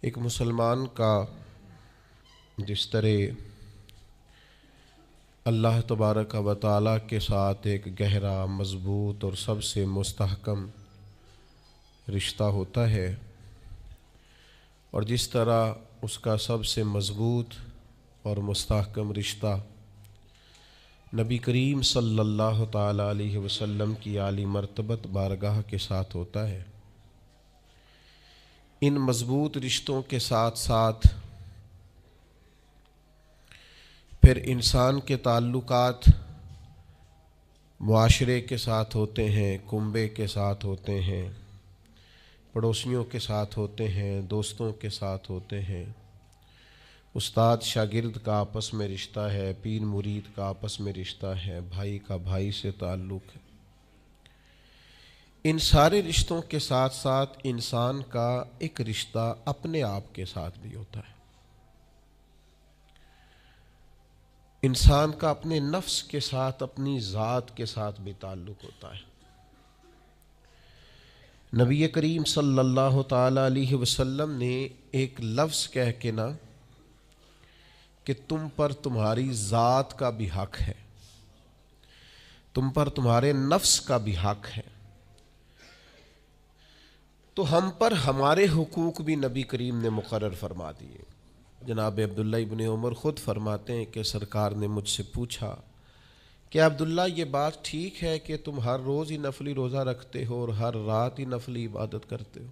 ایک مسلمان کا جس طرح اللہ تبارک و تعالیٰ کے ساتھ ایک گہرا، مضبوط اور سب سے مستحکم رشتہ ہوتا ہے، اور جس طرح اس کا سب سے مضبوط اور مستحکم رشتہ نبی کریم صلی اللہ تعالیٰ علیہ وسلم کی اعلی مرتبت بارگاہ کے ساتھ ہوتا ہے، ان مضبوط رشتوں کے ساتھ ساتھ پھر انسان کے تعلقات معاشرے کے ساتھ ہوتے ہیں، کنبے کے ساتھ ہوتے ہیں، پڑوسیوں کے ساتھ ہوتے ہیں، دوستوں کے ساتھ ہوتے ہیں، استاد شاگرد کا آپس میں رشتہ ہے، پیر مرید کا آپس میں رشتہ ہے، بھائی کا بھائی سے تعلق ہے۔ ان سارے رشتوں کے ساتھ ساتھ انسان کا ایک رشتہ اپنے آپ کے ساتھ بھی ہوتا ہے۔ انسان کا اپنے نفس کے ساتھ، اپنی ذات کے ساتھ بھی تعلق ہوتا ہے۔ نبی کریم صلی اللہ تعالیٰ علیہ وسلم نے ایک لفظ کہہ کے نا کہ تم پر تمہاری ذات کا بھی حق ہے، تم پر تمہارے نفس کا بھی حق ہے، تو ہم پر ہمارے حقوق بھی نبی کریم نے مقرر فرما دیے۔ جناب عبداللہ ابن عمر خود فرماتے ہیں کہ سرکار نے مجھ سے پوچھا کہ عبداللہ یہ بات ٹھیک ہے کہ تم ہر روز ہی نفلی روزہ رکھتے ہو اور ہر رات ہی نفلی عبادت کرتے ہو؟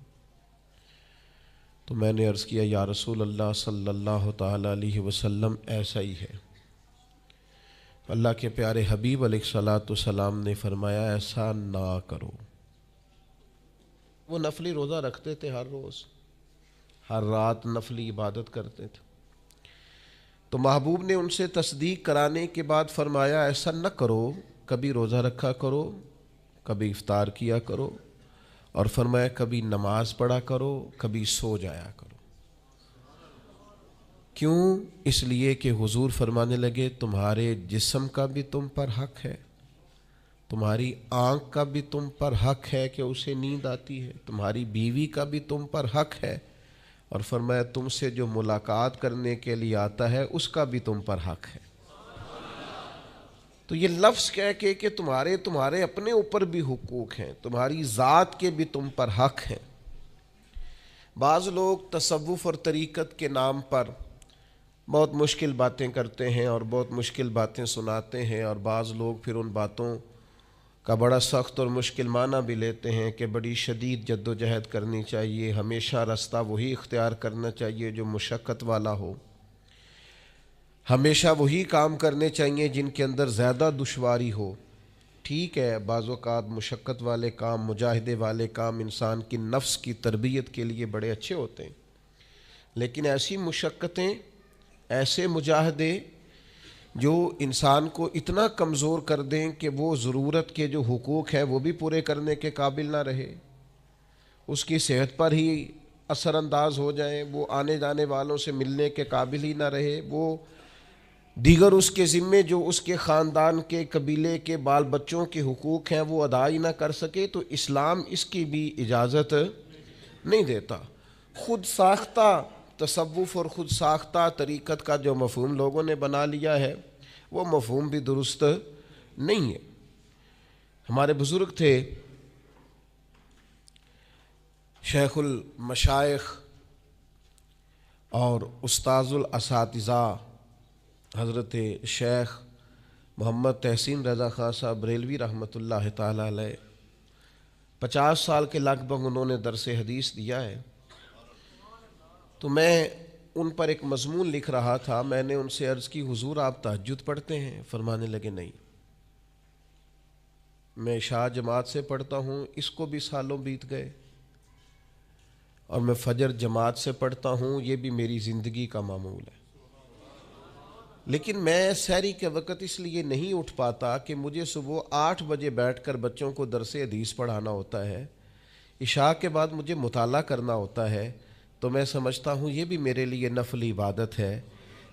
تو میں نے عرض کیا یا رسول اللہ صلی اللہ تعالیٰ علیہ وسلم ایسا ہی ہے۔ اللہ کے پیارے حبیب علیہ الصلاۃ والسلام نے فرمایا ایسا نہ کرو۔ وہ نفلی روزہ رکھتے تھے، ہر روز ہر رات نفلی عبادت کرتے تھے، تو محبوب نے ان سے تصدیق کرانے کے بعد فرمایا ایسا نہ کرو، کبھی روزہ رکھا کرو، کبھی افطار کیا کرو، اور فرمایا کبھی نماز پڑھا کرو، کبھی سو جایا کرو۔ کیوں؟ اس لیے کہ حضور فرمانے لگے تمہارے جسم کا بھی تم پر حق ہے، تمہاری آنکھ کا بھی تم پر حق ہے کہ اسے نیند آتی ہے، تمہاری بیوی کا بھی تم پر حق ہے، اور فرمایا تم سے جو ملاقات کرنے کے لیے آتا ہے اس کا بھی تم پر حق ہے۔ تو یہ لفظ کہہ کے کہ تمہارے اپنے اوپر بھی حقوق ہیں، تمہاری ذات کے بھی تم پر حق ہیں۔ بعض لوگ تصوف اور طریقت کے نام پر بہت مشکل باتیں کرتے ہیں اور بہت مشکل باتیں سناتے ہیں، اور بعض لوگ پھر ان باتوں کا بڑا سخت اور مشکل معنی بھی لیتے ہیں کہ بڑی شدید جد و جہد کرنی چاہیے، ہمیشہ راستہ وہی اختیار کرنا چاہیے جو مشقت والا ہو، ہمیشہ وہی کام کرنے چاہیے جن کے اندر زیادہ دشواری ہو۔ ٹھیک ہے، بعض اوقات مشقت والے کام، مجاہدے والے کام انسان کی نفس کی تربیت کے لیے بڑے اچھے ہوتے ہیں، لیکن ایسی مشقتیں، ایسے مجاہدے جو انسان کو اتنا کمزور کر دیں کہ وہ ضرورت کے جو حقوق ہیں وہ بھی پورے کرنے کے قابل نہ رہے، اس کی صحت پر ہی اثر انداز ہو جائیں، وہ آنے جانے والوں سے ملنے کے قابل ہی نہ رہے، وہ دیگر اس کے ذمے جو اس کے خاندان کے قبیلے کے بال بچوں کے حقوق ہیں وہ ادا ہی نہ کر سکے، تو اسلام اس کی بھی اجازت نہیں دیتا۔ خود ساختہ تصوف اور خود ساختہ طریقت کا جو مفہوم لوگوں نے بنا لیا ہے وہ مفہوم بھی درست نہیں ہے۔ ہمارے بزرگ تھے شیخ المشائخ اور استاذ الاساتذہ حضرت شیخ محمد تحسین رضا خان صاحب بریلوی رحمۃ اللہ تعالیٰ علیہ، 50 سال کے لگ بھگ انہوں نے درس حدیث دیا ہے۔ تو میں ان پر ایک مضمون لکھ رہا تھا، میں نے ان سے عرض کی حضور آپ تہجد پڑھتے ہیں؟ فرمانے لگے نہیں، میں عشاء جماعت سے پڑھتا ہوں، اس کو بھی سالوں بیت گئے، اور میں فجر جماعت سے پڑھتا ہوں، یہ بھی میری زندگی کا معمول ہے، لیکن میں سحری کے وقت اس لیے نہیں اٹھ پاتا کہ مجھے صبح 8 بجے بیٹھ کر بچوں کو درس حدیث پڑھانا ہوتا ہے، عشاء کے بعد مجھے مطالعہ کرنا ہوتا ہے، تو میں سمجھتا ہوں یہ بھی میرے لیے نفلی عبادت ہے،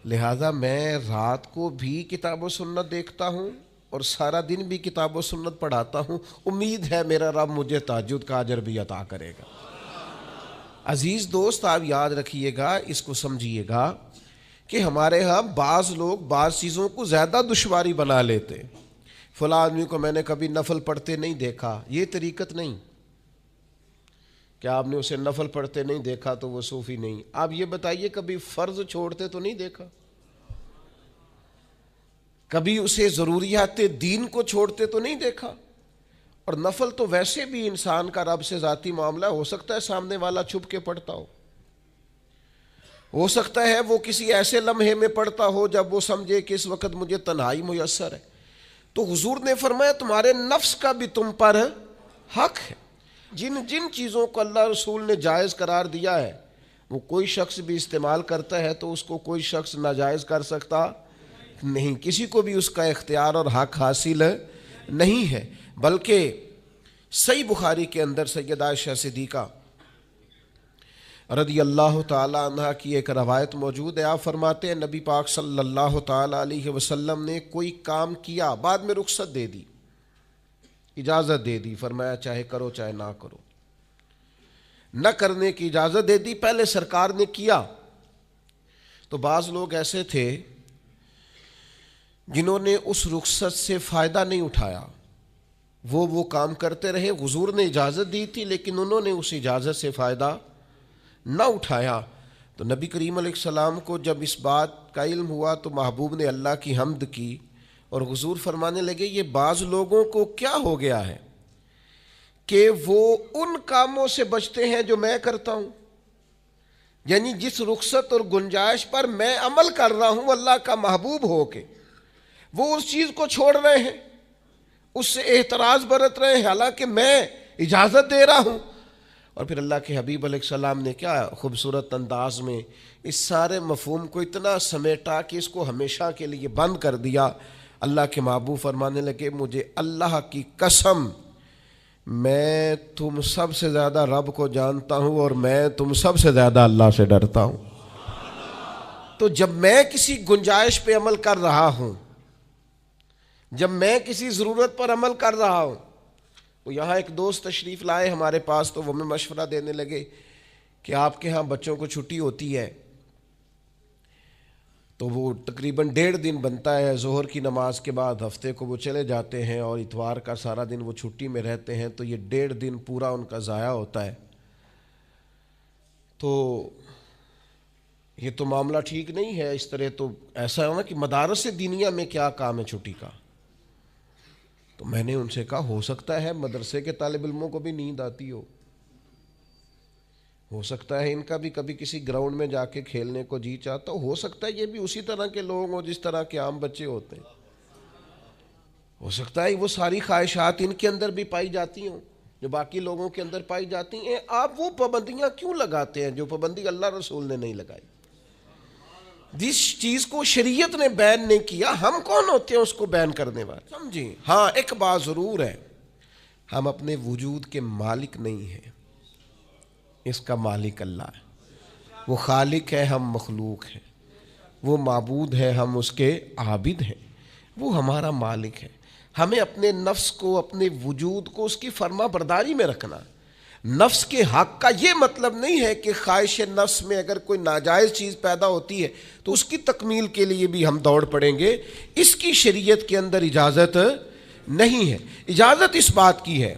لہٰذا میں رات کو بھی کتاب و سنت دیکھتا ہوں اور سارا دن بھی کتاب و سنت پڑھاتا ہوں، امید ہے میرا رب مجھے تہجد کا اجر بھی عطا کرے گا۔ عزیز دوست آپ یاد رکھیے گا، اس کو سمجھیے گا کہ ہمارے ہاں بعض لوگ بعض چیزوں کو زیادہ دشواری بنا لیتے. فلاں آدمی کو میں نے کبھی نفل پڑھتے نہیں دیکھا، یہ طریقت نہیں. کیا آپ نے اسے نفل پڑھتے نہیں دیکھا تو وہ صوفی نہیں؟ آپ یہ بتائیے کبھی فرض چھوڑتے تو نہیں دیکھا؟ کبھی اسے ضروریات دین کو چھوڑتے تو نہیں دیکھا؟ اور نفل تو ویسے بھی انسان کا رب سے ذاتی معاملہ، ہو سکتا ہے سامنے والا چھپ کے پڑھتا ہو سکتا ہے وہ کسی ایسے لمحے میں پڑھتا ہو جب وہ سمجھے کہ اس وقت مجھے تنہائی میسر ہے. تو حضور نے فرمایا تمہارے نفس کا بھی تم پر حق ہے. جن جن چیزوں کو اللہ رسول نے جائز قرار دیا ہے وہ کوئی شخص بھی استعمال کرتا ہے تو اس کو کوئی شخص ناجائز کر سکتا نہیں. کسی کو بھی اس کا اختیار اور حق حاصل نہیں ہے. بلکہ صحیح بخاری کے اندر سیدہ عائشہ صدیقہ رضی اللہ تعالی عنہ کی ایک روایت موجود ہے. آپ فرماتے ہیں نبی پاک صلی اللہ تعالی علیہ وسلم نے کوئی کام کیا، بعد میں رخصت دے دی، اجازت دے دی، فرمایا چاہے کرو چاہے نہ کرو، نہ کرنے کی اجازت دے دی. پہلے سرکار نے کیا تو بعض لوگ ایسے تھے جنہوں نے اس رخصت سے فائدہ نہیں اٹھایا، وہ کام کرتے رہے. حضور نے اجازت دی تھی لیکن انہوں نے اس اجازت سے فائدہ نہ اٹھایا. تو نبی کریم علیہ السلام کو جب اس بات کا علم ہوا تو محبوب نے اللہ کی حمد کی اور حضور فرمانے لگے یہ بعض لوگوں کو کیا ہو گیا ہے کہ وہ ان کاموں سے بچتے ہیں جو میں کرتا ہوں، یعنی جس رخصت اور گنجائش پر میں عمل کر رہا ہوں اللہ کا محبوب ہو کے، وہ اس چیز کو چھوڑ رہے ہیں، اس سے احتراز برت رہے ہیں حالانکہ میں اجازت دے رہا ہوں. اور پھر اللہ کے حبیب علیہ السلام نے کیا خوبصورت انداز میں اس سارے مفہوم کو اتنا سمیٹا کہ اس کو ہمیشہ کے لیے بند کر دیا. اللہ کے محبوب فرمانے لگے مجھے اللہ کی قسم میں تم سب سے زیادہ رب کو جانتا ہوں اور میں تم سب سے زیادہ اللہ سے ڈرتا ہوں. تو جب میں کسی گنجائش پہ عمل کر رہا ہوں، جب میں کسی ضرورت پر عمل کر رہا ہوں، وہ یہاں ایک دوست تشریف لائے ہمارے پاس تو وہ ہمیں مشورہ دینے لگے کہ آپ کے ہاں بچوں کو چھٹی ہوتی ہے تو وہ تقریباً 1.5 دن بنتا ہے، ظہر کی نماز کے بعد ہفتے کو وہ چلے جاتے ہیں اور اتوار کا سارا دن وہ چھٹی میں رہتے ہیں، تو یہ 1.5 دن پورا ان کا ضائع ہوتا ہے. تو یہ تو معاملہ ٹھیک نہیں ہے. اس طرح تو ایسا ہے نا کہ مدارس دینیہ میں کیا کام ہے چھٹی کا؟ تو میں نے ان سے کہا ہو سکتا ہے مدرسے کے طالب علموں کو بھی نیند آتی ہو سکتا ہے ان کا بھی کبھی کسی گراؤنڈ میں جا کے کھیلنے کو جی چاہتا ہو سکتا ہے یہ بھی اسی طرح کے لوگ ہوں جس طرح کے عام بچے ہوتے ہیں، ہو سکتا ہے وہ ساری خواہشات ان کے اندر بھی پائی جاتی ہوں جو باقی لوگوں کے اندر پائی جاتی ہیں. آپ وہ پابندیاں کیوں لگاتے ہیں جو پابندی اللہ رسول نے نہیں لگائی؟ جس چیز کو شریعت نے بین نہیں کیا ہم کون ہوتے ہیں اس کو بین کرنے والے؟ سمجھیں. ہاں ایک بات ضرور ہے، ہم اپنے وجود کے مالک نہیں ہیں، اس کا مالک اللہ ہے. وہ خالق ہے، ہم مخلوق ہیں. وہ معبود ہے، ہم اس کے عابد ہیں. وہ ہمارا مالک ہے. ہمیں اپنے نفس کو، اپنے وجود کو اس کی فرما برداری میں رکھنا. نفس کے حق کا یہ مطلب نہیں ہے کہ خواہش نفس میں اگر کوئی ناجائز چیز پیدا ہوتی ہے تو اس کی تکمیل کے لیے بھی ہم دوڑ پڑیں گے. اس کی شریعت کے اندر اجازت نہیں ہے. اجازت اس بات کی ہے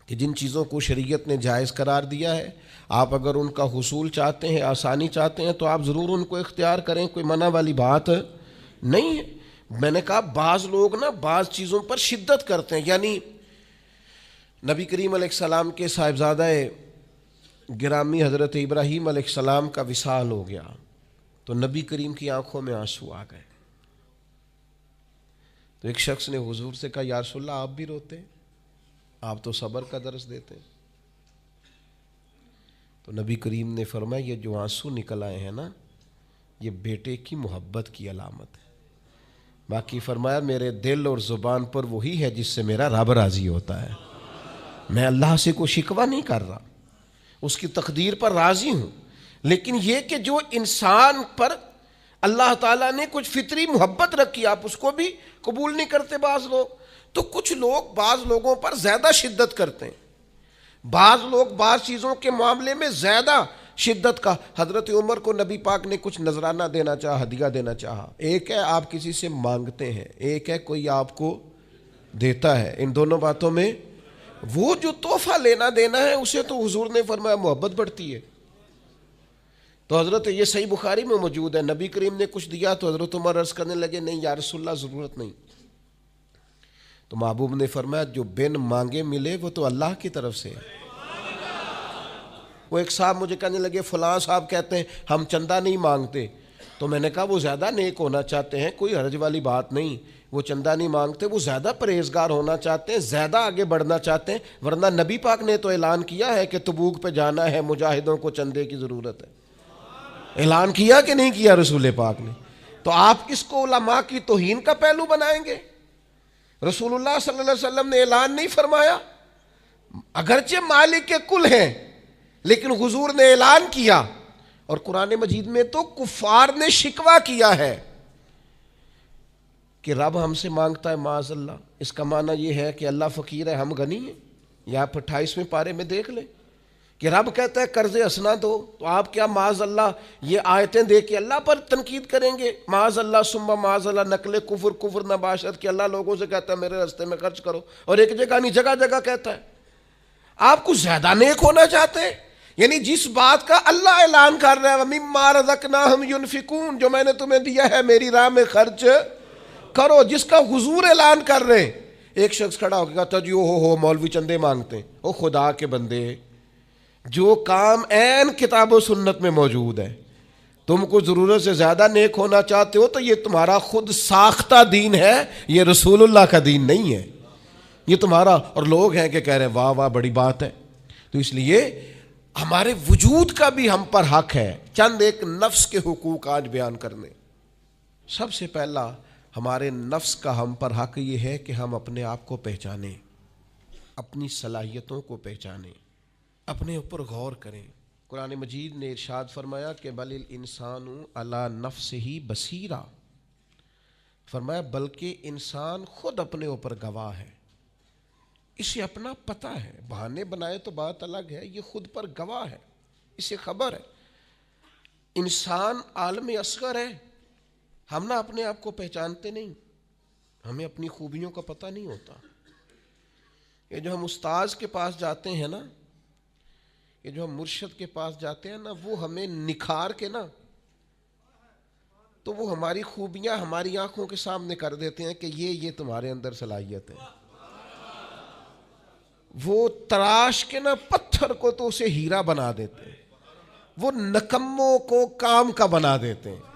کہ جن چیزوں کو شریعت نے جائز قرار دیا ہے آپ اگر ان کا حصول چاہتے ہیں، آسانی چاہتے ہیں تو آپ ضرور ان کو اختیار کریں، کوئی منع والی بات نہیں ہے. میں نے کہا بعض لوگ نا بعض چیزوں پر شدت کرتے ہیں، یعنی نبی کریم علیہ السلام کے صاحبزادہ گرامی حضرت ابراہیم علیہ السلام کا وصال ہو گیا تو نبی کریم کی آنکھوں میں آنسو آ گئے. تو ایک شخص نے حضور سے کہا یا رسول اللہ آپ بھی روتے ہیں، آپ تو صبر کا درس دیتے ہیں. تو نبی کریم نے فرمایا یہ جو آنسو نکل آئے ہیں نا یہ بیٹے کی محبت کی علامت ہے. باقی فرمایا میرے دل اور زبان پر وہی ہے جس سے میرا رب راضی ہوتا ہے. میں اللہ سے کوئی شکوہ نہیں کر رہا، اس کی تقدیر پر راضی ہوں. لیکن یہ کہ جو انسان پر اللہ تعالیٰ نے کچھ فطری محبت رکھی آپ اس کو بھی قبول نہیں کرتے بعض لوگ. تو کچھ لوگ بعض لوگوں پر زیادہ شدت کرتے ہیں. بعض لوگ بعض چیزوں کے معاملے میں زیادہ شدت کا. حضرت عمر کو نبی پاک نے کچھ نذرانہ دینا چاہا, ہدیہ دینا چاہا. ایک ہے آپ کسی سے مانگتے ہیں, ایک ہے کوئی آپ کو دیتا ہے. ان دونوں باتوں میں وہ جو تحفہ لینا دینا ہے اسے تو حضور نے فرمایا محبت بڑھتی ہے. تو حضرت یہ صحیح بخاری میں موجود ہے, نبی کریم نے کچھ دیا تو حضرت عمر عرض کرنے لگے نہیں یا رسول اللہ ضرورت نہیں. تو محبوب نے فرمایا جو بن مانگے ملے وہ تو اللہ کی طرف سے ہے. وہ ایک صاحب مجھے کہنے لگے فلاں صاحب کہتے ہیں ہم چندہ نہیں مانگتے. تو میں نے کہا وہ زیادہ نیک ہونا چاہتے ہیں, کوئی حرج والی بات نہیں. وہ چندہ نہیں مانگتے, وہ زیادہ پرہیزگار ہونا چاہتے ہیں, زیادہ آگے بڑھنا چاہتے ہیں. ورنہ نبی پاک نے تو اعلان کیا ہے کہ تبوک پہ جانا ہے, مجاہدوں کو چندے کی ضرورت ہے. اعلان کیا کہ نہیں کیا رسول پاک نے؟ تو آپ کس کو علماء کی توہین کا پہلو بنائیں گے؟ رسول اللہ صلی اللہ علیہ وسلم نے اعلان نہیں فرمایا؟ اگرچہ مالک کے کل ہیں لیکن حضور نے اعلان کیا. اور قرآن مجید میں تو کفار نے شکوہ کیا ہے کہ رب ہم سے مانگتا ہے معاذ اللہ. اس کا معنی یہ ہے کہ اللہ فقیر ہے, ہم غنی ہیں. یا آپ 28ویں پارے میں دیکھ لیں کہ رب کہتا ہے قرض حسنہ دو, تو آپ کیا معاذ اللہ یہ آیتیں دے کے اللہ پر تنقید کریں گے؟ معاذ اللہ ثم معاذ اللہ نقل کفر نباشت کہ اللہ لوگوں سے کہتا ہے میرے راستے میں خرچ کرو, اور ایک جگہ نہیں جگہ جگہ کہتا ہے. آپ کچھ زیادہ نیک ہونا چاہتے ہیں, یعنی جس بات کا اللہ اعلان کر رہا ہے وَمِمَّا رَزَقْنَاهُمْ يُنْفِقُونَ, جو میں نے تمہیں دیا ہے میری راہ میں خرچ کرو, جس کا حضور اعلان کر رہے ہیں. ایک شخص کھڑا ہو گیا تھا جی ہو مولوی چندے مانگتے ہیں. او خدا کے بندے, جو کام عین کتاب و سنت میں موجود ہے, تم کو ضرورت سے زیادہ نیک ہونا چاہتے ہو تو یہ تمہارا خود ساختہ دین ہے, یہ رسول اللہ کا دین نہیں ہے, یہ تمہارا. اور لوگ ہیں کہ کہہ رہے ہیں واہ واہ بڑی بات ہے. تو اس لیے ہمارے وجود کا بھی ہم پر حق ہے. چند ایک نفس کے حقوق آج بیان کرنے. سب سے پہلا ہمارے نفس کا ہم پر حق یہ ہے کہ ہم اپنے آپ کو پہچانیں, اپنی صلاحیتوں کو پہچانیں, اپنے اوپر غور کریں. قرآن مجید نے ارشاد فرمایا کہ بل الانسان علی نفسہ بصیرہ, فرمایا بلکہ انسان خود اپنے اوپر گواہ ہے, اسے اپنا پتہ ہے. بہانے بنائے تو بات الگ ہے, یہ خود پر گواہ ہے, اسے خبر ہے. انسان عالم اصغر ہے, ہم نہ اپنے آپ کو پہچانتے نہیں, ہمیں اپنی خوبیوں کا پتہ نہیں ہوتا. یہ جو ہم استاذ کے پاس جاتے ہیں نا, یہ جو ہم مرشد کے پاس جاتے ہیں نا, وہ ہمیں نکھار کے نا تو وہ ہماری خوبیاں ہماری آنکھوں کے سامنے کر دیتے ہیں کہ یہ تمہارے اندر صلاحیت ہے. وہ تراش کے نا پتھر کو تو اسے ہیرا بنا دیتے ہیں, وہ نکموں کو کام کا بنا دیتے ہیں.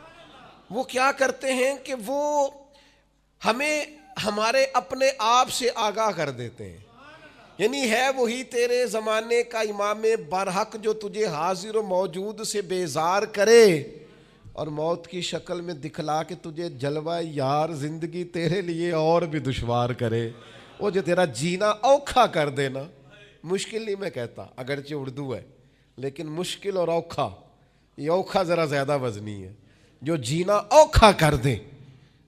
وہ کیا کرتے ہیں کہ وہ ہمیں ہمارے اپنے آپ سے آگاہ کر دیتے ہیں. یعنی ہے وہی تیرے زمانے کا امام برحق جو تجھے حاضر و موجود سے بیزار کرے اور موت کی شکل میں دکھلا کے تجھے جلوہ یار زندگی تیرے لیے اور بھی دشوار کرے. وہ جو تیرا جینا اوکھا کر دینا, مشکل نہیں میں کہتا, اگرچہ اردو ہے لیکن مشکل اور اوکھا, یہ اوکھا ذرا زیادہ وزنی ہے. جو جینا اوکھا کر دے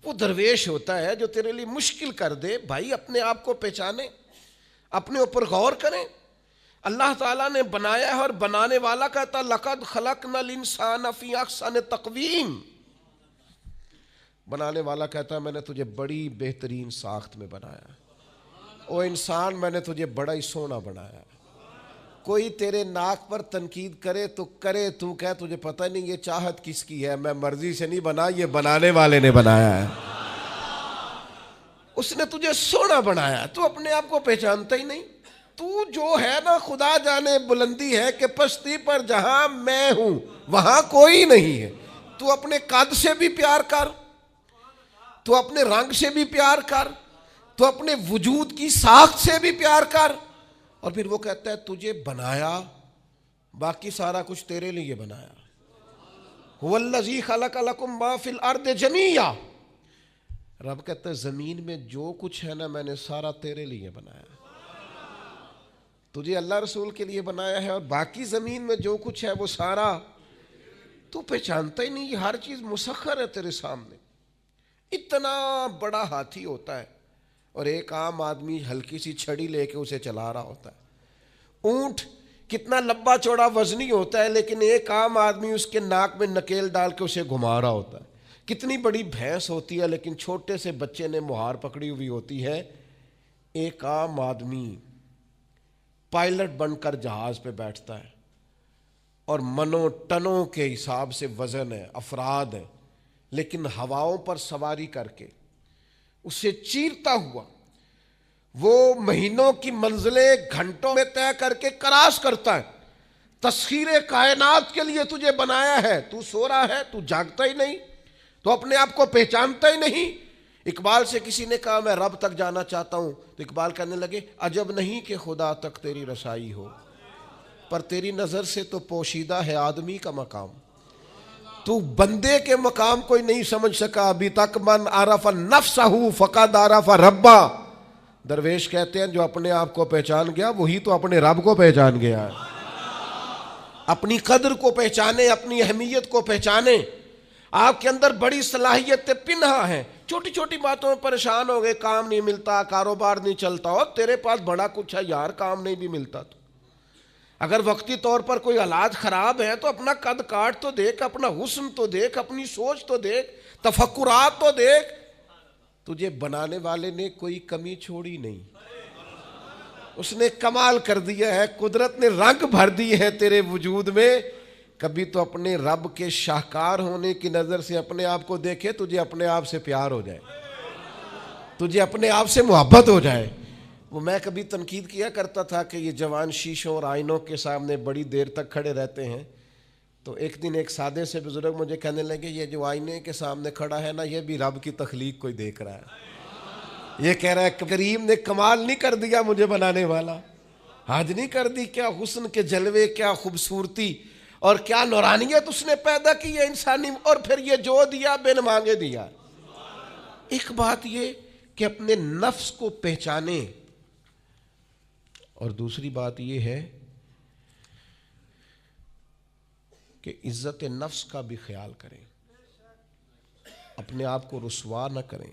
وہ درویش ہوتا ہے, جو تیرے لیے مشکل کر دے. بھائی اپنے آپ کو پہچانے, اپنے اوپر غور کریں. اللہ تعالیٰ نے بنایا ہے اور بنانے والا کہتا لقد خلقنا الانسان فی احسن تقویم. بنانے والا کہتا ہے میں نے تجھے بڑی بہترین ساخت میں بنایا. او انسان میں نے تجھے بڑا ہی سونا بنایا. کوئی تیرے ناک پر تنقید کرے تو کرے, تو کہہ تجھے پتہ نہیں یہ چاہت کس کی ہے, میں مرضی سے نہیں بنا, یہ بنانے والے نے بنایا ہے. اس نے تجھے سونا بنایا, تو اپنے آپ کو پہچانتا ہی نہیں. تو جو ہے نا خدا جانے بلندی ہے کہ پستی پر جہاں میں ہوں وہاں کوئی نہیں ہے. تو اپنے قد سے بھی پیار کر, تو اپنے رنگ سے بھی پیار کر, تو اپنے وجود کی ساخت سے بھی پیار کر. اور پھر وہ کہتا ہے تجھے بنایا, باقی سارا کچھ تیرے لیے بنایا. هو الذی خلق لکم ما فی الارض جمیعا. رب کہتا ہے زمین میں جو کچھ ہے نا میں نے سارا تیرے لیے بنایا. تجھے اللہ رسول کے لیے بنایا ہے, اور باقی زمین میں جو کچھ ہے وہ سارا تو پہچانتا ہی نہیں. یہ ہر چیز مسخر ہے تیرے سامنے. اتنا بڑا ہاتھی ہوتا ہے اور ایک عام آدمی ہلکی سی چھڑی لے کے اسے چلا رہا ہوتا ہے. اونٹ کتنا لمبا چوڑا وزنی ہوتا ہے لیکن ایک عام آدمی اس کے ناک میں نکیل ڈال کے اسے گھما رہا ہوتا ہے. کتنی بڑی بھینس ہوتی ہے لیکن چھوٹے سے بچے نے مہار پکڑی ہوئی ہوتی ہے. ایک عام آدمی پائلٹ بن کر جہاز پہ بیٹھتا ہے اور منوں ٹنوں کے حساب سے وزن ہے، افراد ہے، لیکن ہواؤں پر سواری کر کے اسے چیرتا ہوا وہ مہینوں کی منزلیں گھنٹوں میں طے کر کے کراس کرتا ہے. تسخیر کائنات کے لیے تجھے بنایا ہے، تو سو رہا ہے، تو جاگتا ہی نہیں، تو اپنے آپ کو پہچانتا ہی نہیں. اقبال سے کسی نے کہا میں رب تک جانا چاہتا ہوں، تو اقبال کہنے لگے عجب نہیں کہ خدا تک تیری رسائی ہو، پر تیری نظر سے تو پوشیدہ ہے آدمی کا مقام. تو بندے کے مقام کوئی نہیں سمجھ سکا ابھی تک. من عرف نفسہ فقد عرف ربا. درویش کہتے ہیں جو اپنے آپ کو پہچان گیا وہی تو اپنے رب کو پہچان گیا ہے. اپنی قدر کو پہچانے، اپنی اہمیت کو پہچانے. آپ کے اندر بڑی صلاحیت پنہا ہے، چھوٹی چھوٹی باتوں میں پریشان ہو گئے، کام نہیں ملتا، کاروبار نہیں چلتا. اور تیرے پاس بڑا کچھ ہے یار، کام نہیں بھی ملتا. تو اگر وقتی طور پر کوئی حالات خراب ہیں تو اپنا قد کاٹ تو دیکھ، اپنا حسن تو دیکھ، اپنی سوچ تو دیکھ، تفکرات تو دیکھ. تجھے بنانے والے نے کوئی کمی چھوڑی نہیں، اس نے کمال کر دیا ہے، قدرت نے رنگ بھر دی ہے تیرے وجود میں. کبھی تو اپنے رب کے شاہکار ہونے کی نظر سے اپنے آپ کو دیکھے، تجھے اپنے آپ سے پیار ہو جائے، تجھے اپنے آپ سے محبت ہو جائے. وہ میں کبھی تنقید کیا کرتا تھا کہ یہ جوان شیشوں اور آئینوں کے سامنے بڑی دیر تک کھڑے رہتے ہیں. تو ایک دن ایک سادے سے بزرگ مجھے کہنے لگے یہ جو آئینے کے سامنے کھڑا ہے نا، یہ بھی رب کی تخلیق کوئی دیکھ رہا ہے. یہ کہہ رہا ہے کریم نے کمال نہیں کر دیا مجھے بنانے والا، حج نہیں کر دی. کیا حسن کے جلوے، کیا خوبصورتی اور کیا نورانیت اس نے پیدا کی ہے انسانی. اور پھر یہ جو دیا بن مانگے دیا. ایک بات یہ کہ اپنے نفس کو پہچانے، اور دوسری بات یہ ہے کہ عزت نفس کا بھی خیال کریں، اپنے آپ کو رسوا نہ کریں.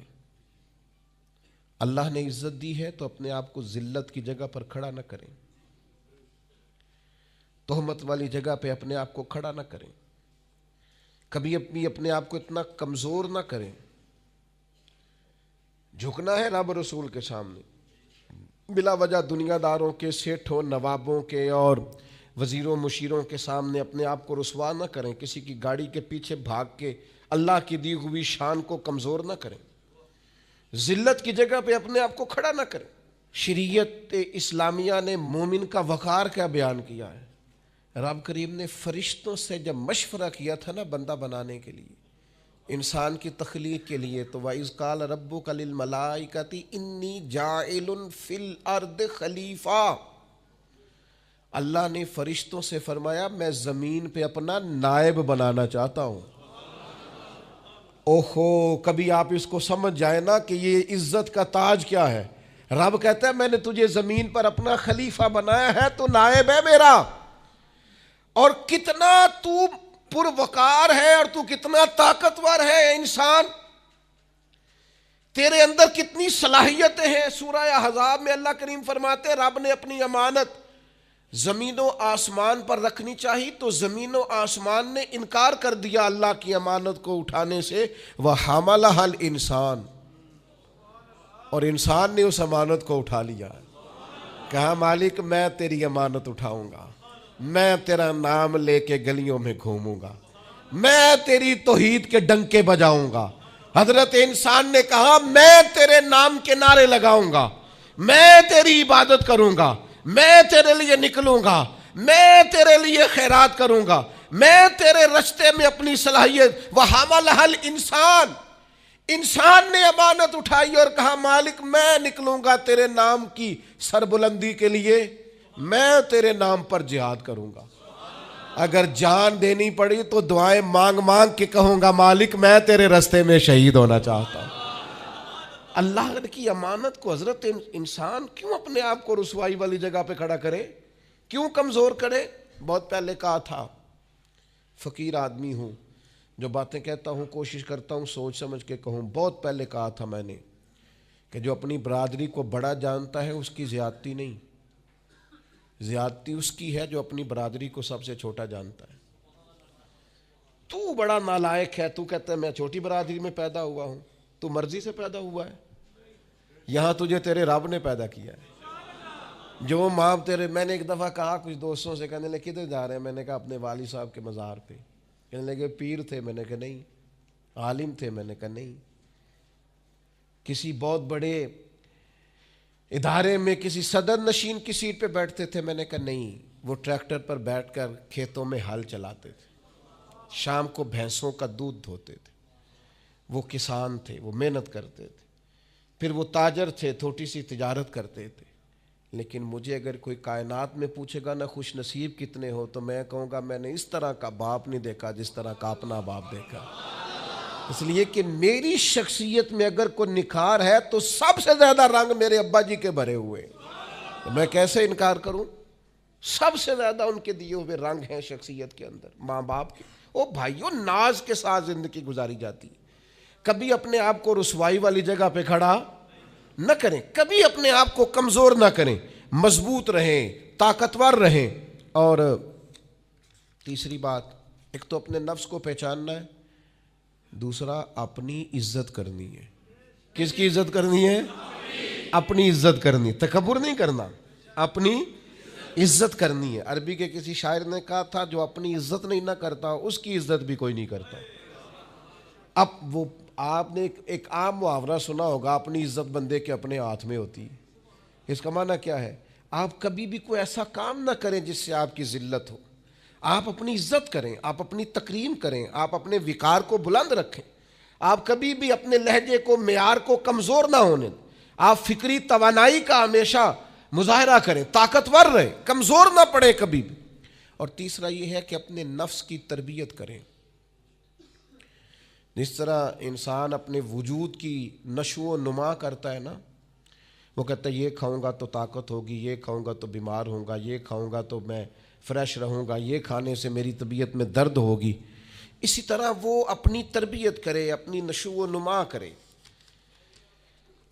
اللہ نے عزت دی ہے تو اپنے آپ کو ذلت کی جگہ پر کھڑا نہ کریں، تہمت والی جگہ پہ اپنے آپ کو کھڑا نہ کریں. کبھی اپنے آپ کو اتنا کمزور نہ کریں. جھکنا ہے رب رسول کے سامنے، بلا وجہ دنیا داروں کے، سیٹھوں، نوابوں کے اور وزیروں مشیروں کے سامنے اپنے آپ کو رسوا نہ کریں. کسی کی گاڑی کے پیچھے بھاگ کے اللہ کی دی ہوئی شان کو کمزور نہ کریں. ذلت کی جگہ پہ اپنے آپ کو کھڑا نہ کریں. شریعت اسلامیہ نے مومن کا وقار کیا بیان کیا ہے. رب کریم نے فرشتوں سے جب مشورہ کیا تھا نا بندہ بنانے کے لیے، انسان کی تخلیق کے لیے، تو وَإِذْ قَالَ رَبُّكَ لِلْمَلَائِكَةِ إِنِّي جَاعِلٌ فِي الْأَرْضِ خلیفہ. اللہ نے فرشتوں سے فرمایا میں زمین پہ اپنا نائب بنانا چاہتا ہوں. اوہو، کبھی آپ اس کو سمجھ جائیں نا کہ یہ عزت کا تاج کیا ہے. رب کہتا ہے میں نے تجھے زمین پر اپنا خلیفہ بنایا ہے، تو نائب ہے میرا. اور کتنا تو پروقار ہے اور تو کتنا طاقتور ہے انسان، تیرے اندر کتنی صلاحیتیں ہیں. سورہ احزاب میں اللہ کریم فرماتے ہیں رب نے اپنی امانت زمین و آسمان پر رکھنی چاہی تو زمین و آسمان نے انکار کر دیا اللہ کی امانت کو اٹھانے سے. وَحَمَلَهَا الْإِنسان، اور انسان نے اس امانت کو اٹھا لیا. کہا مالک میں تیری امانت اٹھاؤں گا، میں تیرا نام لے کے گلیوں میں گھوموں گا، میں تیری توحید کے ڈنکے بجاؤں گا. حضرت انسان نے کہا میں تیرے نام کے نعرے لگاؤں گا، میں تیری عبادت کروں گا، میں تیرے لیے نکلوں گا، میں تیرے لیے خیرات کروں گا، میں تیرے رستے میں اپنی صلاحیت. وَحَمَلَهَا الْإِنسان، انسان نے امانت اٹھائی اور کہا مالک میں نکلوں گا تیرے نام کی سربلندی کے لیے، میں تیرے نام پر جہاد کروں گا. اگر جان دینی پڑی تو دعائیں مانگ مانگ کے کہوں گا مالک میں تیرے رستے میں شہید ہونا چاہتا ہوں. اللہ کی امانت کو حضرت انسان کیوں اپنے آپ کو رسوائی والی جگہ پہ کھڑا کرے، کیوں کمزور کرے. بہت پہلے کہا تھا، فقیر آدمی ہوں، جو باتیں کہتا ہوں کوشش کرتا ہوں سوچ سمجھ کے کہوں. بہت پہلے کہا تھا میں نے کہ جو اپنی برادری کو بڑا جانتا ہے اس کی زیادتی نہیں، زیادتی اس کی ہے جو اپنی برادری کو سب سے چھوٹا جانتا ہے. تو بڑا نالائق ہے، تو کہتا ہے میں چھوٹی برادری میں پیدا ہوا ہوں. تو مرضی سے پیدا ہوا ہے، یہاں تجھے تیرے رب نے پیدا کیا ہے. جو ماں تیرے، میں نے ایک دفعہ کہا کچھ دوستوں سے، کہنے لگے کدھر جا رہے ہیں؟ میں نے کہا اپنے والد صاحب کے مزار پہ. کہنے لگے پیر تھے؟ میں نے کہا نہیں. عالم تھے؟ میں نے کہا نہیں. کسی بہت بڑے ادارے میں کسی صدر نشین کی سیٹ پہ بیٹھتے تھے؟ میں نے کہا نہیں. وہ ٹریکٹر پر بیٹھ کر کھیتوں میں ہل چلاتے تھے، شام کو بھینسوں کا دودھ دھوتے تھے. وہ کسان تھے، وہ محنت کرتے تھے. پھر وہ تاجر تھے، چھوٹی سی تجارت کرتے تھے. لیکن مجھے اگر کوئی کائنات میں پوچھے گا نا خوش نصیب کتنے ہو، تو میں کہوں گا میں نے اس طرح کا باپ نہیں دیکھا جس طرح کا اپنا باپ دیکھا. اس لیے کہ میری شخصیت میں اگر کوئی نکھار ہے تو سب سے زیادہ رنگ میرے ابا جی کے بھرے ہوئے. تو میں کیسے انکار کروں؟ سب سے زیادہ ان کے دیے ہوئے رنگ ہیں شخصیت کے اندر، ماں باپ کے. او بھائیوں، ناز کے ساتھ زندگی گزاری جاتی ہے. کبھی اپنے آپ کو رسوائی والی جگہ پہ کھڑا نہ کریں، کبھی اپنے آپ کو کمزور نہ کریں، مضبوط رہیں، طاقتور رہیں. اور تیسری بات، ایک تو اپنے نفس کو پہچاننا ہے، دوسرا اپنی عزت کرنی ہے. کس کی عزت کرنی ہے؟ اپنی عزت کرنی، تکبر نہیں کرنا، اپنی عزت کرنی ہے. عربی کے کسی شاعر نے کہا تھا جو اپنی عزت نہیں نہ کرتا اس کی عزت بھی کوئی نہیں کرتا. اب وہ آپ نے ایک عام محاورہ سنا ہوگا، اپنی عزت بندے کے اپنے ہاتھ میں ہوتی ہے. اس کا معنی کیا ہے؟ آپ کبھی بھی کوئی ایسا کام نہ کریں جس سے آپ کی ذلت ہو. آپ اپنی عزت کریں، آپ اپنی تکریم کریں، آپ اپنے وقار کو بلند رکھیں. آپ کبھی بھی اپنے لہجے کو، معیار کو کمزور نہ ہونے دیں. آپ فکری توانائی کا ہمیشہ مظاہرہ کریں، طاقتور رہیں، کمزور نہ پڑے کبھی بھی. اور تیسرا یہ ہے کہ اپنے نفس کی تربیت کریں. جس طرح انسان اپنے وجود کی نشو و نما کرتا ہے نا، وہ کہتا ہے یہ کھاؤں گا تو طاقت ہوگی، یہ کھاؤں گا تو بیمار ہوں گا، یہ کھاؤں گا تو میں فریش رہوں گا، یہ کھانے سے میری طبیعت میں درد ہوگی. اسی طرح وہ اپنی تربیت کرے، اپنی نشو و نما کرے،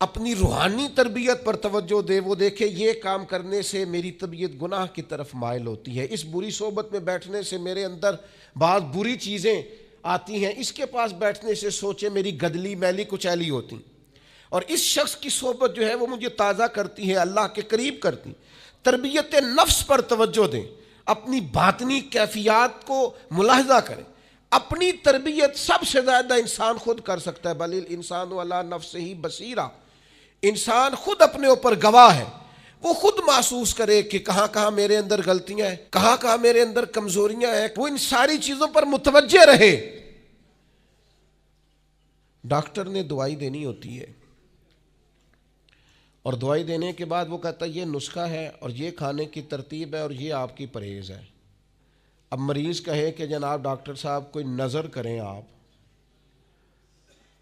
اپنی روحانی تربیت پر توجہ دے. وہ دیکھے یہ کام کرنے سے میری طبیعت گناہ کی طرف مائل ہوتی ہے، اس بری صحبت میں بیٹھنے سے میرے اندر بعض بری چیزیں آتی ہیں، اس کے پاس بیٹھنے سے سوچے میری گدلی میلی کچیلی ہوتی، اور اس شخص کی صحبت جو ہے وہ مجھے تازہ کرتی ہے، اللہ کے قریب کرتی. تربیت نفس پر توجہ دیں، اپنی باطنی کیفیات کو ملاحظہ کریں. اپنی تربیت سب سے زیادہ انسان خود کر سکتا ہے. بل الانسان علی نفسہ بصیرہ، انسان خود اپنے اوپر گواہ ہے. وہ خود محسوس کرے کہ کہاں کہاں میرے اندر غلطیاں ہیں، کہاں کہاں میرے اندر کمزوریاں ہیں. وہ ان ساری چیزوں پر متوجہ رہے. ڈاکٹر نے دوائی دینی ہوتی ہے، اور دوائی دینے کے بعد وہ کہتا ہے یہ نسخہ ہے اور یہ کھانے کی ترتیب ہے اور یہ آپ کی پرہیز ہے. اب مریض کہے کہ جناب ڈاکٹر صاحب کوئی نظر کریں آپ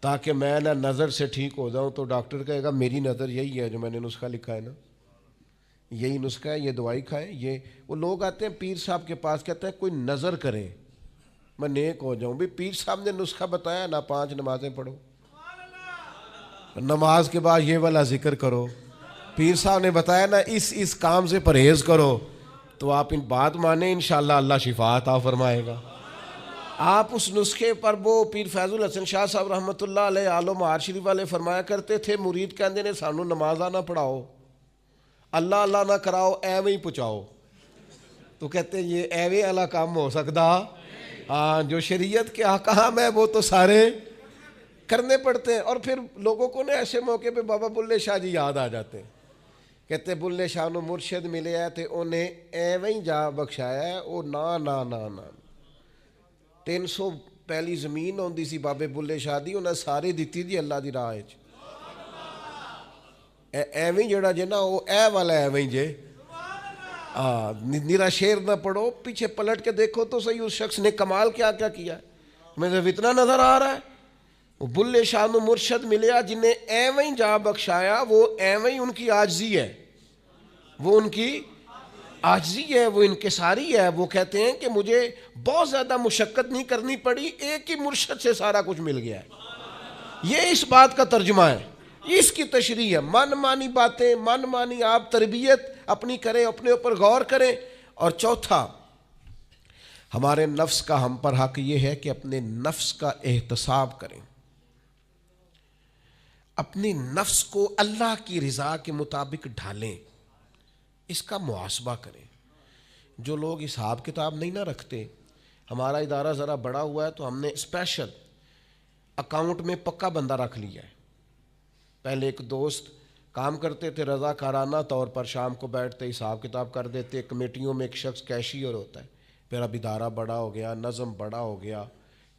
تاکہ میں نہ نظر سے ٹھیک ہو جاؤں، تو ڈاکٹر کہے گا میری نظر یہی ہے جو میں نے نسخہ لکھا ہے نا، یہی نسخہ ہے، یہ دوائی کھائیں. یہ وہ لوگ آتے ہیں پیر صاحب کے پاس، کہتے ہیں کوئی نظر کریں میں نیک ہو جاؤں. بھی پیر صاحب نے نسخہ بتایا نا، 5 نمازیں پڑھو، نماز کے بعد یہ والا ذکر کرو. پیر صاحب نے بتایا نا اس کام سے پرہیز کرو، تو آپ ان بات مانیں انشاءاللہ اللہ شفا عطا فرمائے گا. آپ اس نسخے پر، وہ پیر فیض الحسن شاہ صاحب رحمۃ اللہ علیہ آل مہار شریف والے فرمایا کرتے تھے، مرید کہندے نے سانو نمازاں نہ پڑھاؤ، اللہ اللہ نہ کراؤ، ایویں ہی پہنچاؤ. تو کہتے ہیں یہ ایویں والا کام ہو سکتا؟ ہاں، جو شریعت کے احکام ہے وہ تو سارے کرنے پڑتے ہیں. اور پھر لوگوں کو نا ایسے موقع پہ بابا بلے شاہ جی یاد آ جاتے ہیں. کہتے بلے شاہ نو مرشد ملے ہے تے انہیں ایویں ہی جا بخشایا ہے. او نا 300 پہلی زمین ہوندی سی بابے بلے شاہ دی، انہیں ساری دیتی دی اللہ دی راہ وچ. ایویں جڑا جے نا وہ اے والا ایویں جے. نیرا شیر نہ پڑھو، پیچھے پلٹ کے دیکھو تو صحیح اس شخص نے کمال کیا کیا کیا ہے. مجھے اتنا نظر آ رہا ہے وہ بلے شاہ نو مرشد ملیا جنہیں ایویں ہی جا بخشایا، وہ ایویں ہی ان کی عاجزی ہے، وہ ان کی عاجزی ہے، وہ انکساری ہے. وہ کہتے ہیں کہ مجھے بہت زیادہ مشقت نہیں کرنی پڑی، ایک ہی مرشد سے سارا کچھ مل گیا ہے. یہ اس بات کا ترجمہ ہے، اس کی تشریح ہے. من مانی باتیں، من مانی آپ تربیت اپنی کریں, اپنے اوپر غور کریں. اور چوتھا, ہمارے نفس کا ہم پر حق یہ ہے کہ اپنے نفس کا احتساب کریں, اپنے نفس کو اللہ کی رضا کے مطابق ڈھالیں, اس کا محاسبہ کریں. جو لوگ حساب کتاب نہیں نہ رکھتے, ہمارا ادارہ ذرا بڑا ہوا ہے تو ہم نے اسپیشل اکاؤنٹ میں پکا بندہ رکھ لیا ہے. پہلے ایک دوست کام کرتے تھے رضا کارانہ طور پر, شام کو بیٹھتے حساب کتاب کر دیتے. کمیٹیوں میں ایک شخص کیشیئر ہوتا ہے. پھر اب ادارہ بڑا ہو گیا, نظم بڑا ہو گیا,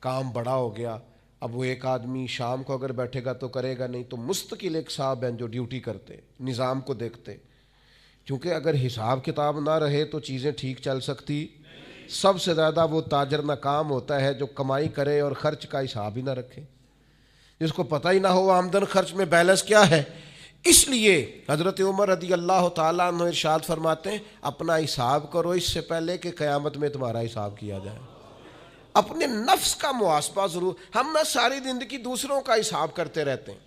کام بڑا ہو گیا. اب وہ ایک آدمی شام کو اگر بیٹھے گا تو کرے گا نہیں, تو مستقل ایک صاحب ہیں جو ڈیوٹی کرتے, نظام کو دیکھتے. کیونکہ اگر حساب کتاب نہ رہے تو چیزیں ٹھیک چل سکتی. سب سے زیادہ وہ تاجر ناکام ہوتا ہے جو کمائی کرے اور خرچ کا حساب ہی نہ رکھے, جس کو پتہ ہی نہ ہو آمدن خرچ میں بیلنس کیا ہے. اس لیے حضرت عمر رضی اللہ تعالیٰ عنہ ارشاد فرماتے ہیں, اپنا حساب کرو اس سے پہلے کہ قیامت میں تمہارا حساب کیا جائے. اپنے نفس کا محاسبہ ضرور. ہم نہ ساری زندگی دوسروں کا حساب کرتے رہتے ہیں,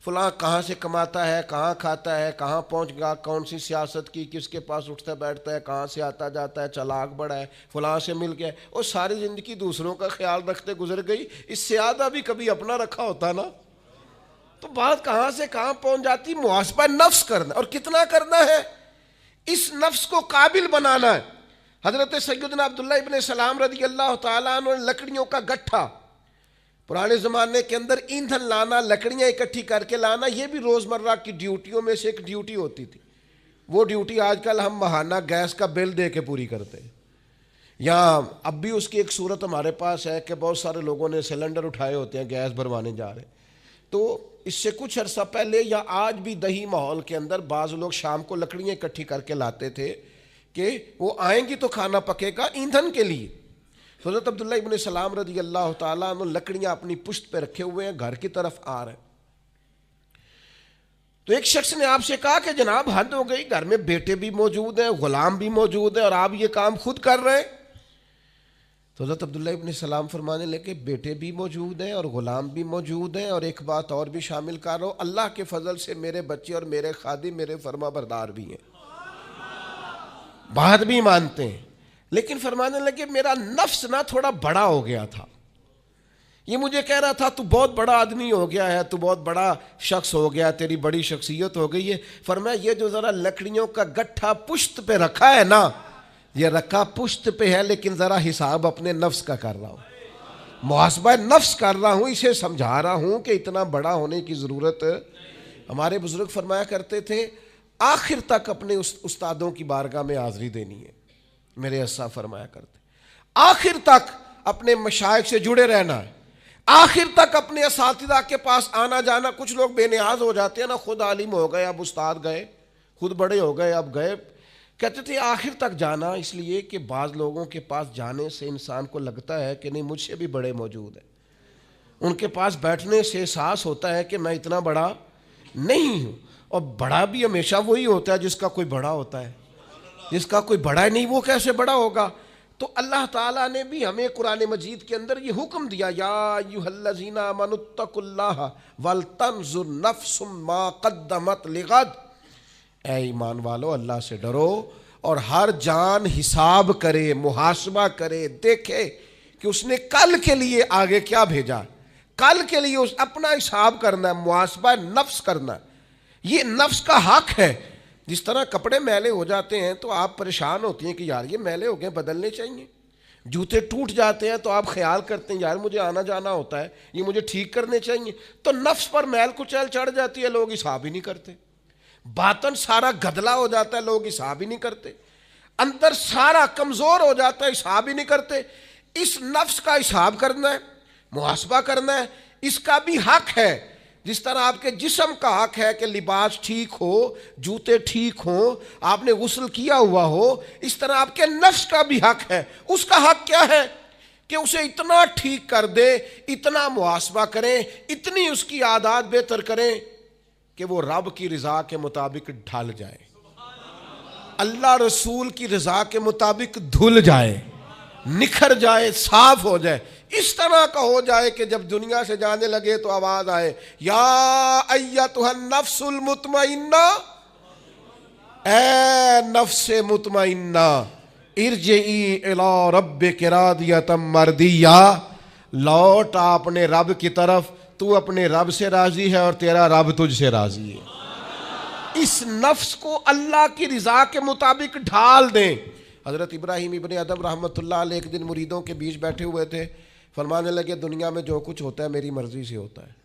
فلاں کہاں سے کماتا ہے, کہاں کھاتا ہے, کہاں پہنچ گیا, کون سی سیاست کی, کس کے پاس اٹھتا بیٹھتا ہے, کہاں سے آتا جاتا ہے, چلاک بڑا ہے, فلاں سے مل گیا. اور ساری زندگی دوسروں کا خیال رکھتے گزر گئی. اس سے زیادہ بھی کبھی اپنا رکھا ہوتا نا, تو بات کہاں سے کہاں پہنچ جاتی. محاسبہ نفس کرنا, اور کتنا کرنا ہے, اس نفس کو قابل بنانا ہے. حضرت سیدنا عبداللہ ابن سلام رضی اللہ تعالیٰ عنہ نے لکڑیوں کا گٹھا, پرانے زمانے کے اندر ایندھن لانا, لکڑیاں اکٹھی کر کے لانا, یہ بھی روزمرہ کی ڈیوٹیوں میں سے ایک ڈیوٹی ہوتی تھی. وہ ڈیوٹی آج کل ہم ماہانہ گیس کا بل دے کے پوری کرتے ہیں. یہاں اب بھی اس کی ایک صورت ہمارے پاس ہے کہ بہت سارے لوگوں نے سلنڈر اٹھائے ہوتے ہیں, گیس بھروانے جا رہے ہیں. تو اس سے کچھ عرصہ پہلے یا آج بھی دیہی ماحول کے اندر بعض لوگ شام کو لکڑیاں اکٹھی کر کے لاتے تھے کہ وہ آئیں گی تو کھانا پکے گا ایندھن کے لیے. حضرت عبداللہ ابن سلام رضی اللہ تعالیٰ عنہ لکڑیاں اپنی پشت پہ رکھے ہوئے ہیں, گھر کی طرف آ رہے ہیں. تو ایک شخص نے آپ سے کہا کہ جناب حد ہو گئی, گھر میں بیٹے بھی موجود ہیں, غلام بھی موجود ہیں, اور آپ یہ کام خود کر رہے ہیں. تو حضرت عبداللہ ابن سلام فرمانے لگے, بیٹے بھی موجود ہیں اور غلام بھی موجود ہیں, اور ایک بات اور بھی شامل کر رہا ہوں, اللہ کے فضل سے میرے بچے اور میرے خادم میرے فرما بردار بھی ہیں, بات بھی مانتے ہیں. لیکن فرمانے لگے میرا نفس نہ تھوڑا بڑا ہو گیا تھا. یہ مجھے کہہ رہا تھا تو بہت بڑا آدمی ہو گیا ہے, تو بہت بڑا شخص ہو گیا, تیری بڑی شخصیت ہو گئی ہے. فرمایا یہ جو ذرا لکڑیوں کا گٹھا پشت پہ رکھا ہے نا, یہ رکھا پشت پہ ہے, لیکن ذرا حساب اپنے نفس کا کر رہا ہوں, محاسبہ نفس کر رہا ہوں, اسے سمجھا رہا ہوں کہ اتنا بڑا ہونے کی ضرورت. ہمارے بزرگ فرمایا کرتے تھے آخر تک اپنے استادوں کی بارگاہ میں حاضری دینی ہے. میرے اسا فرمایا کرتے آخر تک اپنے مشائخ سے جڑے رہنا ہے, آخر تک اپنے اساتذہ کے پاس آنا جانا. کچھ لوگ بے نیاز ہو جاتے ہیں نا, خود عالم ہو گئے اب استاد گئے, خود بڑے ہو گئے اب گئے. کہتے تھے آخر تک جانا, اس لیے کہ بعض لوگوں کے پاس جانے سے انسان کو لگتا ہے کہ نہیں مجھ سے بھی بڑے موجود ہیں. ان کے پاس بیٹھنے سے احساس ہوتا ہے کہ میں اتنا بڑا نہیں ہوں. اور بڑا بھی ہمیشہ وہی ہوتا ہے جس کا کوئی بڑا ہوتا ہے, جس کا کوئی بڑا نہیں وہ کیسے بڑا ہوگا. تو اللہ تعالیٰ نے بھی ہمیں قرآن مجید کے اندر یہ حکم دیا, یا ایھا الذین آمنوا اتقوا اللہ ولتنظر نفس ما قدمت لغد. اے ایمان والو اللہ سے ڈرو اور ہر جان حساب کرے, محاسبہ کرے, دیکھے کہ اس نے کل کے لیے آگے کیا بھیجا. کل کے لیے اس اپنا حساب کرنا ہے, محاسبہ نفس کرنا ہے. یہ نفس کا حق ہے. جس طرح کپڑے میلے ہو جاتے ہیں تو آپ پریشان ہوتی ہیں کہ یار یہ میلے ہو گئے بدلنے چاہیے. جوتے ٹوٹ جاتے ہیں تو آپ خیال کرتے ہیں یار مجھے آنا جانا ہوتا ہے, یہ مجھے ٹھیک کرنے چاہیے. تو نفس پر میل کچیل چڑھ جاتی ہے, لوگ حساب ہی نہیں کرتے. باطن سارا گدلا ہو جاتا ہے, لوگ حساب ہی نہیں کرتے. اندر سارا کمزور ہو جاتا ہے, حساب ہی نہیں کرتے. اس نفس کا حساب کرنا ہے, محاسبہ کرنا ہے. اس کا بھی حق ہے. جس طرح آپ کے جسم کا حق ہے کہ لباس ٹھیک ہو, جوتے ٹھیک ہوں, آپ نے غسل کیا ہوا ہو, اس طرح آپ کے نفس کا بھی حق ہے. اس کا حق کیا ہے کہ اسے اتنا ٹھیک کر دے, اتنا محاسبہ کریں, اتنی اس کی عادات بہتر کریں کہ وہ رب کی رضا کے مطابق ڈھل جائے, اللہ رسول کی رضا کے مطابق دھل جائے, نکھر جائے, صاف ہو جائے. اس طرح کا ہو جائے کہ جب دنیا سے جانے لگے تو آواز آئے, یا ایتھا النفس المطمئنہ اے نفس مطمئنہ ارجعی الی ربک راضیۃ مرضیہ، لوٹ اپنے رب کی طرف، تو اپنے رب سے راضی ہے اور تیرا رب تجھ سے راضی ہے۔ اس نفس کو اللہ کی رضا کے مطابق ڈھال دیں۔ حضرت ابراہیم ابن ادم رحمۃ اللہ علیہ ایک دن مریدوں کے بیچ بیٹھے ہوئے تھے، فرمانے لگے دنیا میں جو کچھ ہوتا ہے میری مرضی سے ہوتا ہے۔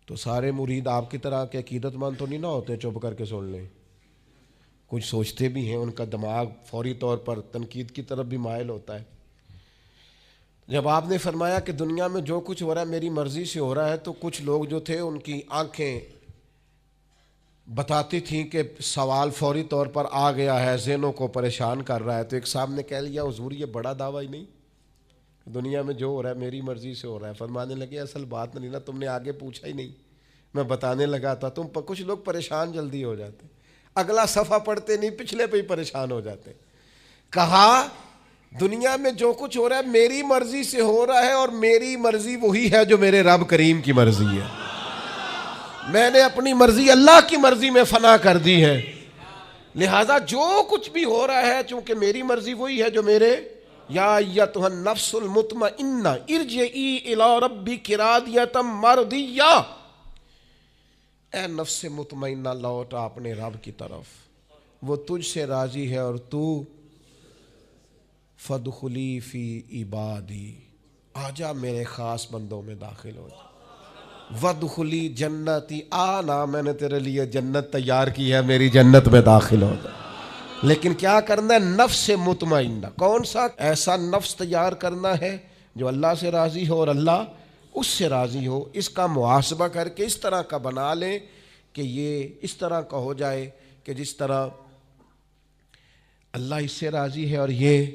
تو سارے مرید آپ کی طرح کے عقیدت مند تو نہیں نہ ہوتے چپ کر کے سن لیں، کچھ سوچتے بھی ہیں، ان کا دماغ فوری طور پر تنقید کی طرف بھی مائل ہوتا ہے۔ جب آپ نے فرمایا کہ دنیا میں جو کچھ ہو رہا ہے میری مرضی سے ہو رہا ہے، تو کچھ لوگ جو تھے ان کی آنکھیں بتاتی تھیں کہ سوال فوری طور پر آ گیا ہے، ذہنوں کو پریشان کر رہا ہے۔ تو ایک صاحب نے کہہ لیا حضور یہ بڑا دعویٰ ہی نہیں، دنیا میں جو ہو رہا ہے میری مرضی سے ہو رہا ہے۔ فرمانے لگے اصل بات نہیں نا، تم نے آگے پوچھا ہی نہیں، میں بتانے لگا تھا۔ کچھ لوگ پریشان جلدی ہو جاتے، اگلا صفحہ پڑھتے نہیں پچھلے پہ ہی پریشان ہو جاتے۔ کہا دنیا میں جو کچھ ہو رہا ہے میری مرضی سے ہو رہا ہے، اور میری مرضی وہی ہے جو میرے رب کریم کی مرضی ہے۔ میں نے اپنی مرضی اللہ کی مرضی میں فنا کر دی ہے، لہذا جو کچھ بھی ہو رہا ہے چونکہ میری مرضی وہی ہے جو میرے یا ایتھا النفس المطمئنہ ارجعی الی ربک راضیۃ مرضیہ، اے نفس مطمئنہ لوٹ اپنے رب کی طرف، وہ تجھ سے راضی ہے اور تو فادخلی فی عبادی، آجا میرے خاص بندوں میں داخل ہو جا، وادخلی جنتی، آنا میں نے تیرے لیے جنت تیار کی ہے، میری جنت میں داخل ہو جا۔ لیکن کیا کرنا ہے؟ نفس مطمئنہ، کون سا؟ ایسا نفس تیار کرنا ہے جو اللہ سے راضی ہو اور اللہ اس سے راضی ہو۔ اس کا محاسبہ کر کے اس طرح کا بنا لیں کہ یہ اس طرح کا ہو جائے کہ جس طرح اللہ اس سے راضی ہے اور یہ